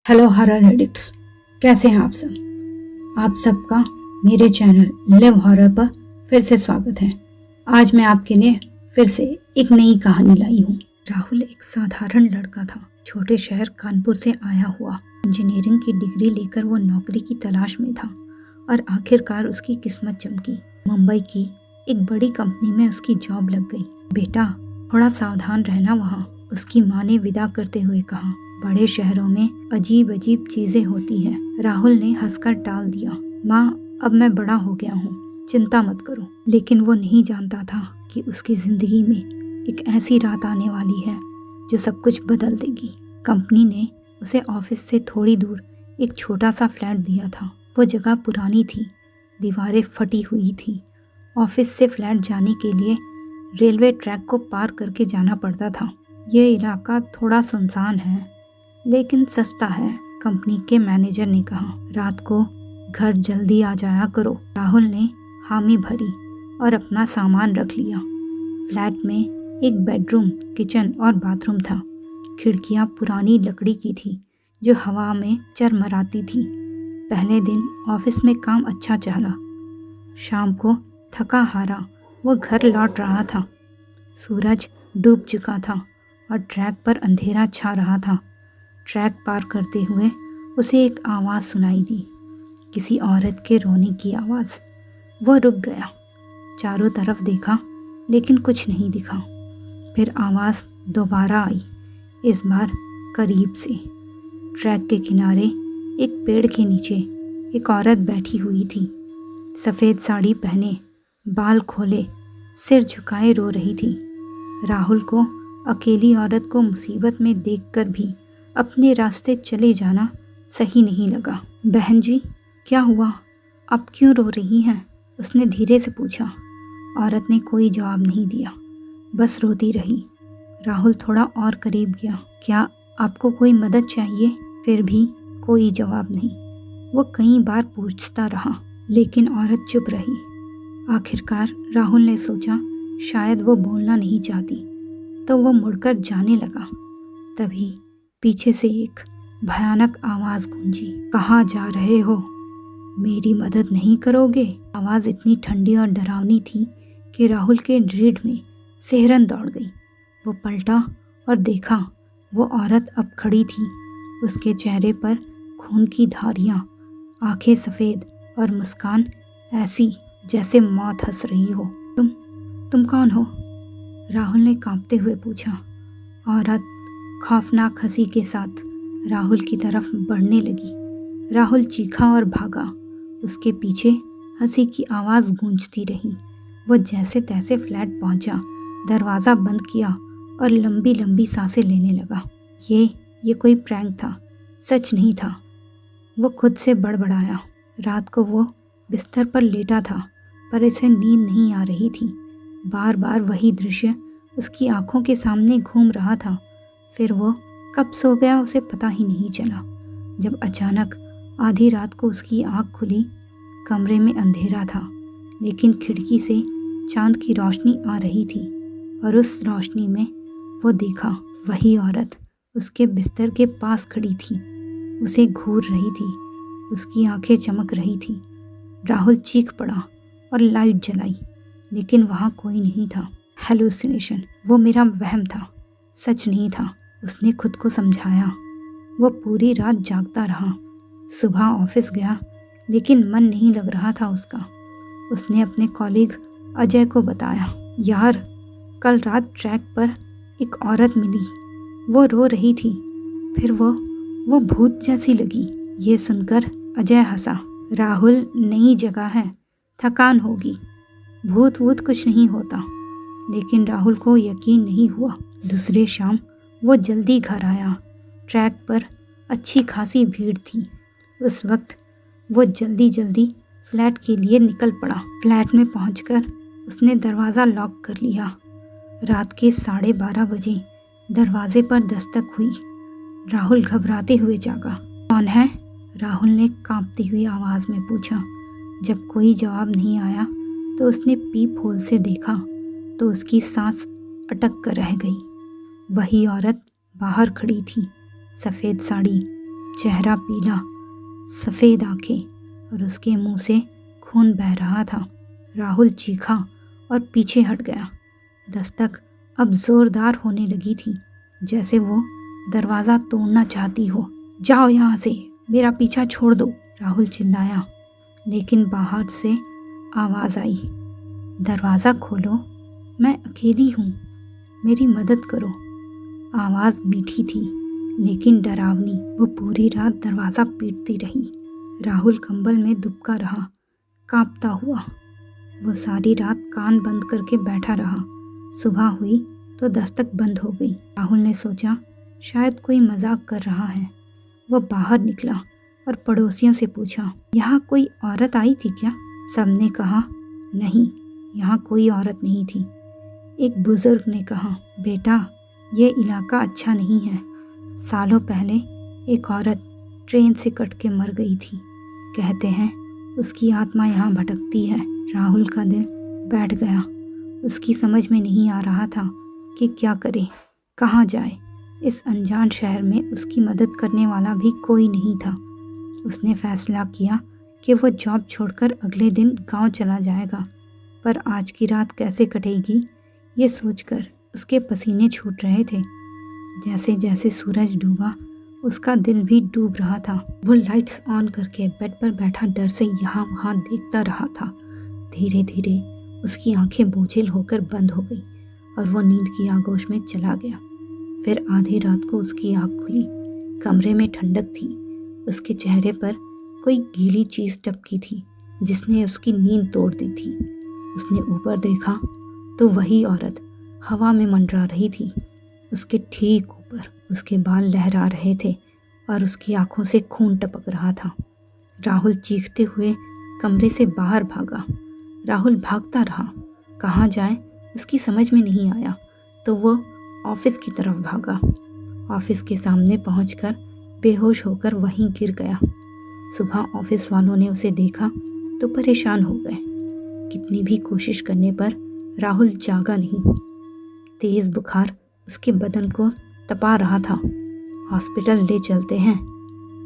Hello horror addicts, कैसे हैं आप सब। आप सबका मेरे चैनल लिव हॉरर पर फिर से स्वागत है। आज मैं आपके लिए फिर से एक नई कहानी लाई हूँ। राहुल एक साधारण लड़का था, छोटे शहर कानपुर से आया हुआ। इंजीनियरिंग की डिग्री लेकर वो नौकरी की तलाश में था और आखिरकार उसकी किस्मत चमकी। मुंबई की एक बड़ी कंपनी में उसकी जॉब लग गई। बेटा, थोड़ा सावधान रहना वहाँ, उसकी माँ ने विदा करते हुए कहा। बड़े शहरों में अजीब अजीब चीजें होती हैं। राहुल ने हंसकर टाल दिया। माँ, अब मैं बड़ा हो गया हूँ, चिंता मत करो। लेकिन वो नहीं जानता था कि उसकी जिंदगी में एक ऐसी रात आने वाली है जो सब कुछ बदल देगी। कंपनी ने उसे ऑफिस से थोड़ी दूर एक छोटा सा फ्लैट दिया था। वो जगह पुरानी थी, दीवारें फटी हुई थी। ऑफिस से फ्लैट जाने के लिए रेलवे ट्रैक को पार करके जाना पड़ता था। ये इलाका थोड़ा सुनसान है लेकिन सस्ता है, कंपनी के मैनेजर ने कहा। रात को घर जल्दी आ जाया करो। राहुल ने हामी भरी और अपना सामान रख लिया। फ्लैट में एक बेडरूम, किचन और बाथरूम था। खिड़कियां पुरानी लकड़ी की थी जो हवा में चरमराती थी। पहले दिन ऑफिस में काम अच्छा चला। शाम को थका हारा वो घर लौट रहा था। सूरज डूब चुका था और ट्रैक पर अंधेरा छा रहा था। ट्रैक पार करते हुए उसे एक आवाज़ सुनाई दी, किसी औरत के रोने की आवाज़। वो रुक गया, चारों तरफ देखा लेकिन कुछ नहीं दिखा। फिर आवाज़ दोबारा आई, इस बार करीब से। ट्रैक के किनारे एक पेड़ के नीचे एक औरत बैठी हुई थी। सफ़ेद साड़ी पहने, बाल खोले, सिर झुकाए रो रही थी। राहुल को अकेली औरत को मुसीबत में देखकर भी अपने रास्ते चले जाना सही नहीं लगा। बहन जी, क्या हुआ? आप क्यों रो रही हैं? उसने धीरे से पूछा। औरत ने कोई जवाब नहीं दिया, बस रोती रही। राहुल थोड़ा और करीब गया। क्या आपको कोई मदद चाहिए? फिर भी कोई जवाब नहीं। वो कई बार पूछता रहा लेकिन औरत चुप रही। आखिरकार राहुल ने सोचा शायद वो बोलना नहीं चाहती, तो वो मुड़कर जाने लगा। तभी पीछे से एक भयानक आवाज़ गूंजी, कहाँ जा रहे हो? मेरी मदद नहीं करोगे? आवाज़ इतनी ठंडी और डरावनी थी कि राहुल के रीढ़ में सिहरन दौड़ गई। वो पलटा और देखा, वो औरत अब खड़ी थी। उसके चेहरे पर खून की धारियाँ, आंखें सफ़ेद और मुस्कान ऐसी जैसे मौत हंस रही हो। तुम कौन हो? राहुल ने कांपते हुए पूछा। औरत खौफनाक हंसी के साथ राहुल की तरफ बढ़ने लगी। राहुल चीखा और भागा। उसके पीछे हंसी की आवाज़ गूंजती रही। वो जैसे तैसे फ्लैट पहुंचा, दरवाज़ा बंद किया और लंबी लंबी सांसें लेने लगा। ये कोई प्रैंक था, सच नहीं था। वो खुद से बड़बड़ाया। रात को वो बिस्तर पर लेटा था पर इसे नींद नहीं आ रही थी। बार बार वही दृश्य उसकी आंखों के सामने घूम रहा था। फिर वो कब सो गया उसे पता ही नहीं चला। जब अचानक आधी रात को उसकी आँख खुली, कमरे में अंधेरा था लेकिन खिड़की से चांद की रोशनी आ रही थी और उस रोशनी में वो देखा, वही औरत उसके बिस्तर के पास खड़ी थी, उसे घूर रही थी। उसकी आंखें चमक रही थी। राहुल चीख पड़ा और लाइट जलाई लेकिन वहाँ कोई नहीं था। हेलुसिनेशन, वो मेरा वहम था, सच नहीं था, उसने खुद को समझाया। वो पूरी रात जागता रहा। सुबह ऑफिस गया लेकिन मन नहीं लग रहा था उसका। उसने अपने कॉलीग अजय को बताया, यार, कल रात ट्रैक पर एक औरत मिली, वो रो रही थी, फिर वो भूत जैसी लगी। ये सुनकर अजय हंसा। राहुल, नई जगह है, थकान होगी, भूत वूत कुछ नहीं होता। लेकिन राहुल को यकीन नहीं हुआ। दूसरे शाम वो जल्दी घर आया। ट्रैक पर अच्छी खासी भीड़ थी। उस वक्त वो जल्दी फ्लैट के लिए निकल पड़ा। फ्लैट में पहुंचकर उसने दरवाज़ा लॉक कर लिया। रात के 12:30 बजे दरवाजे पर दस्तक हुई। राहुल घबराते हुए जागा। कौन है? राहुल ने कांपती हुई आवाज़ में पूछा। जब कोई जवाब नहीं आया तो उसने पीप होल से देखा तो उसकी सांस अटक कर रह गई। वही औरत बाहर खड़ी थी, सफ़ेद साड़ी, चेहरा पीला, सफ़ेद आंखें और उसके मुंह से खून बह रहा था। राहुल चीखा और पीछे हट गया। दस्तक अब ज़ोरदार होने लगी थी, जैसे वो दरवाज़ा तोड़ना चाहती हो। जाओ यहाँ से, मेरा पीछा छोड़ दो, राहुल चिल्लाया। लेकिन बाहर से आवाज़ आई, दरवाज़ा खोलो, मैं अकेली हूँ, मेरी मदद करो। आवाज़ मीठी थी लेकिन डरावनी। वो पूरी रात दरवाज़ा पीटती रही। राहुल कंबल में दुबका रहा, कांपता हुआ। वो सारी रात कान बंद करके बैठा रहा। सुबह हुई तो दस्तक बंद हो गई। राहुल ने सोचा शायद कोई मजाक कर रहा है। वो बाहर निकला और पड़ोसियों से पूछा, यहाँ कोई औरत आई थी क्या? सबने कहा, नहीं, यहाँ कोई औरत नहीं थी। एक बुजुर्ग ने कहा, बेटा, ये इलाका अच्छा नहीं है। सालों पहले एक औरत ट्रेन से कट के मर गई थी। कहते हैं उसकी आत्मा यहाँ भटकती है। राहुल का दिल बैठ गया। उसकी समझ में नहीं आ रहा था कि क्या करे, कहाँ जाए। इस अनजान शहर में उसकी मदद करने वाला भी कोई नहीं था। उसने फैसला किया कि वो जॉब छोड़कर अगले दिन गांव चला जाएगा। पर आज की रात कैसे कटेगी, ये सोचकर उसके पसीने छूट रहे थे। जैसे जैसे सूरज डूबा, उसका दिल भी डूब रहा था। वो लाइट्स ऑन करके बेड पर बैठा डर से यहाँ वहाँ देखता रहा था। धीरे धीरे उसकी आंखें बोझिल होकर बंद हो गई और वो नींद की आगोश में चला गया। फिर आधी रात को उसकी आँख खुली। कमरे में ठंडक थी। उसके चेहरे पर कोई गीली चीज़ टपकी थी जिसने उसकी नींद तोड़ दी थी। उसने ऊपर देखा तो वही औरत हवा में मंडरा रही थी। उसके ठीक ऊपर उसके बाल लहरा रहे थे और उसकी आंखों से खून टपक रहा था। राहुल चीखते हुए कमरे से बाहर भागा। राहुल भागता रहा, कहाँ जाए उसकी समझ में नहीं आया। तो वो ऑफिस की तरफ भागा। ऑफिस के सामने पहुंचकर बेहोश होकर वहीं गिर गया। सुबह ऑफिस वालों ने उसे देखा तो परेशान हो गए। कितनी भी कोशिश करने पर राहुल जागा नहीं। तेज़ बुखार उसके बदन को तपा रहा था। हॉस्पिटल ले चलते हैं,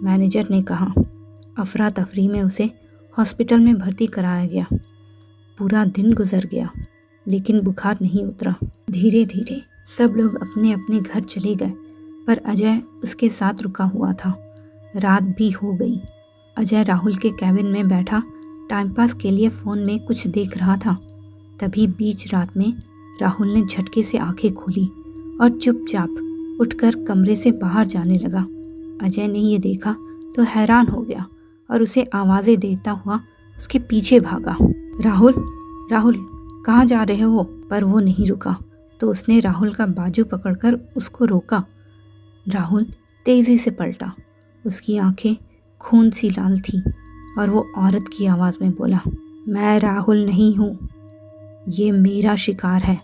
मैनेजर ने कहा। अफरा तफरी में उसे हॉस्पिटल में भर्ती कराया गया। पूरा दिन गुजर गया लेकिन बुखार नहीं उतरा। धीरे धीरे सब लोग अपने अपने घर चले गए, पर अजय उसके साथ रुका हुआ था। रात भी हो गई। अजय राहुल के कैबिन में बैठा टाइम पास के लिए फ़ोन में कुछ देख रहा था। तभी बीच रात में राहुल ने झटके से आंखें खोली और चुपचाप उठकर कमरे से बाहर जाने लगा। अजय ने ये देखा तो हैरान हो गया और उसे आवाज़ें देता हुआ उसके पीछे भागा। राहुल, राहुल, कहाँ जा रहे हो? पर वो नहीं रुका तो उसने राहुल का बाजू पकड़कर उसको रोका। राहुल तेज़ी से पलटा। उसकी आंखें खून सी लाल थी और वो औरत की आवाज़ में बोला, मैं राहुल नहीं हूँ, ये मेरा शिकार है।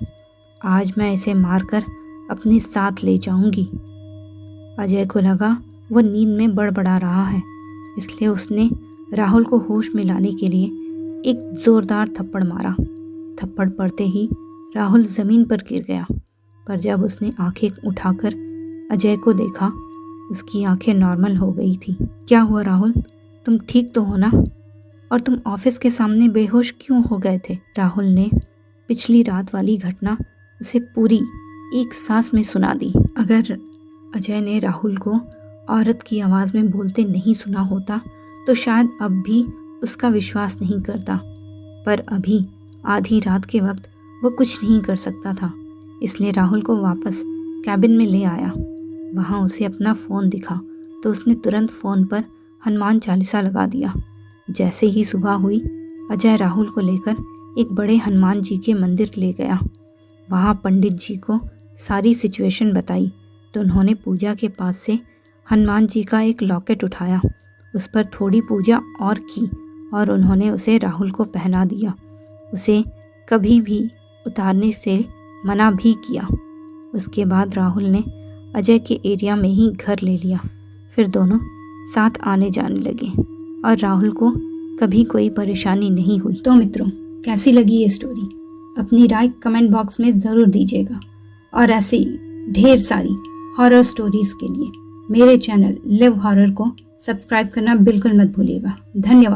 आज मैं इसे मारकर अपने साथ ले जाऊंगी। अजय को लगा वो नींद में बड़बड़ा रहा है, इसलिए उसने राहुल को होश में लाने के लिए एक ज़ोरदार थप्पड़ मारा। थप्पड़ पड़ते ही राहुल ज़मीन पर गिर गया। पर जब उसने आंखें उठाकर अजय को देखा, उसकी आंखें नॉर्मल हो गई थी। क्या हुआ राहुल, तुम ठीक तो हो ना? और तुम ऑफिस के सामने बेहोश क्यों हो गए थे? राहुल ने पिछली रात वाली घटना उसे पूरी एक सांस में सुना दी। अगर अजय ने राहुल को औरत की आवाज़ में बोलते नहीं सुना होता तो शायद अब भी उसका विश्वास नहीं करता। पर अभी आधी रात के वक्त वो कुछ नहीं कर सकता था, इसलिए राहुल को वापस कैबिन में ले आया। वहाँ उसे अपना फ़ोन दिखा तो उसने तुरंत फ़ोन पर हनुमान चालीसा लगा दिया। जैसे ही सुबह हुई, अजय राहुल को लेकर एक बड़े हनुमान जी के मंदिर ले गया। वहाँ पंडित जी को सारी सिचुएशन बताई तो उन्होंने पूजा के पास से हनुमान जी का एक लॉकेट उठाया, उस पर थोड़ी पूजा और की और उन्होंने उसे राहुल को पहना दिया। उसे कभी भी उतारने से मना भी किया। उसके बाद राहुल ने अजय के एरिया में ही घर ले लिया। फिर दोनों साथ आने जाने लगे और राहुल को कभी कोई परेशानी नहीं हुई। तो मित्रों, कैसी लगी ये स्टोरी? अपनी राय कमेंट बॉक्स में ज़रूर दीजिएगा और ऐसे ही ढेर सारी हॉरर स्टोरीज़ के लिए मेरे चैनल लिव हॉरर को सब्सक्राइब करना बिल्कुल मत भूलिएगा। धन्यवाद।